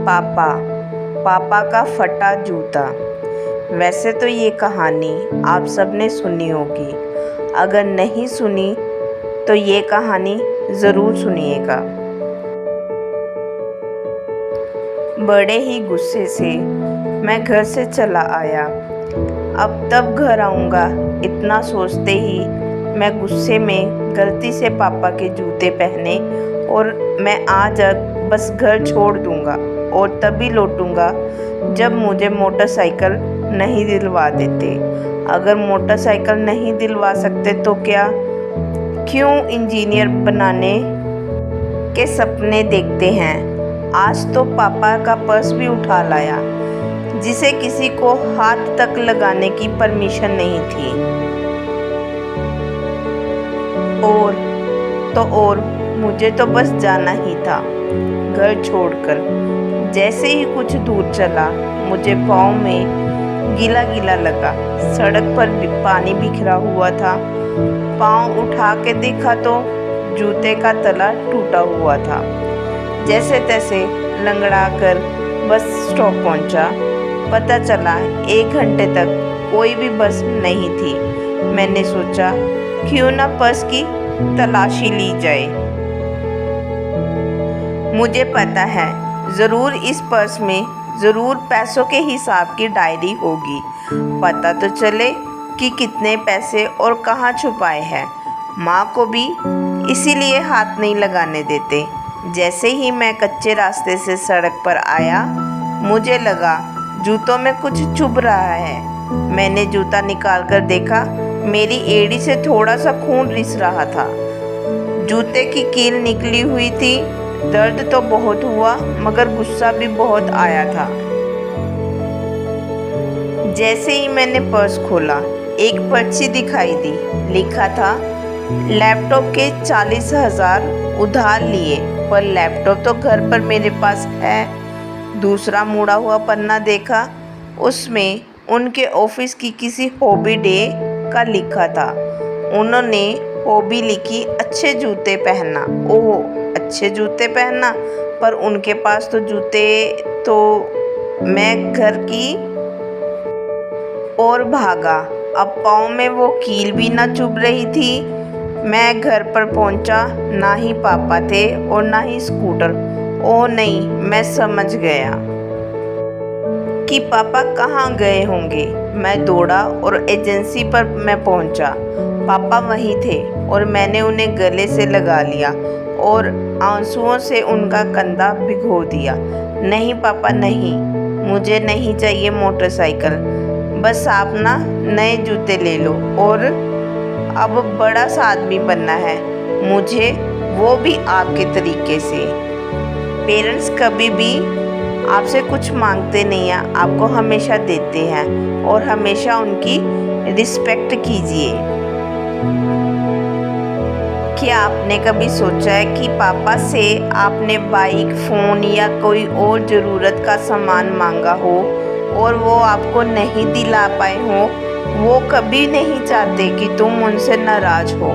पापा पापा का फटा जूता। वैसे तो ये कहानी आप सबने सुनी होगी। अगर नहीं सुनी तो ये कहानी ज़रूर सुनिएगा। बड़े ही गुस्से से मैं घर से चला आया। अब तब घर आऊँगा इतना सोचते ही मैं गुस्से में गलती से पापा के जूते पहने और मैं आज बस घर छोड़ दूँगा और तभी लौटूँगा जब मुझे मोटरसाइकिल नहीं दिलवा देते। अगर मोटरसाइकिल नहीं दिलवा सकते तो क्यों इंजीनियर बनाने के सपने देखते हैं। आज तो पापा का पर्स भी उठा लाया जिसे किसी को हाथ तक लगाने की परमिशन नहीं थी। और मुझे तो बस जाना ही था घर छोड़कर। जैसे ही कुछ दूर चला मुझे पाँव में गीला गीला लगा। सड़क पर पानी बिखरा हुआ था। पाँव उठा के देखा तो जूते का तला टूटा हुआ था। जैसे तैसे लंगड़ा कर बस स्टॉप पहुंचा। पता चला 1 घंटे तक कोई भी बस नहीं थी। मैंने सोचा क्यों ना पर्स की तलाशी ली जाए। मुझे पता है ज़रूर इस पर्स में ज़रूर पैसों के हिसाब की डायरी होगी। पता तो चले कि कितने पैसे और कहाँ छुपाए हैं। माँ को भी इसीलिए हाथ नहीं लगाने देते। जैसे ही मैं कच्चे रास्ते से सड़क पर आया मुझे लगा जूतों में कुछ चुभ रहा है। मैंने जूता निकाल कर देखा, मेरी एड़ी से थोड़ा सा खून रिस रहा था। जूते की कील निकली हुई थी। दर्द तो बहुत हुआ मगर गुस्सा भी बहुत आया था। जैसे ही मैंने पर्स खोला एक पर्ची दिखाई दी। लिखा था लैपटॉप के 40,000 उधार लिए, पर लैपटॉप तो घर पर मेरे पास है। दूसरा मुड़ा हुआ पन्ना देखा, उसमें उनके ऑफिस की किसी हॉबी डे का लिखा था। उन्होंने हॉबी लिखी अच्छे जूते पहनना। ओह, अच्छे जूते पहनना, पर उनके पास तो जूते तो मैं घर की ओर भागा। अब पाँव में वो कील भी ना चुभ रही थी। मैं घर पर पहुंचा, ना ही पापा थे और ना ही स्कूटर। ओह नहीं, मैं समझ गया कि पापा कहाँ गए होंगे। मैं दौड़ा और एजेंसी पर मैं पहुंचा। पापा वहीं थे और मैंने उन्हें गले से लगा लिया और आंसुओं से उनका कंधा भिगो दिया। नहीं पापा नहीं, मुझे नहीं चाहिए मोटरसाइकिल। बस आप ना नए जूते ले लो और अब बड़ा सा आदमी बनना है मुझे, वो भी आपके तरीके से। पेरेंट्स कभी भी आपसे कुछ मांगते नहीं हैं, आपको हमेशा देते हैं और हमेशा उनकी रिस्पेक्ट कीजिए। क्या आपने कभी सोचा है कि पापा से आपने बाइक, फ़ोन या कोई और ज़रूरत का सामान मांगा हो और वो आपको नहीं दिला पाए हो? वो कभी नहीं चाहते कि तुम उनसे नाराज़ हो,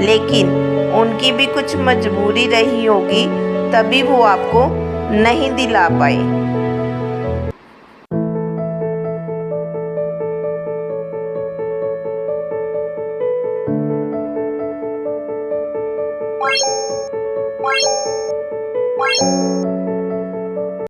लेकिन उनकी भी कुछ मजबूरी रही होगी तभी वो आपको नहीं दिला पाए।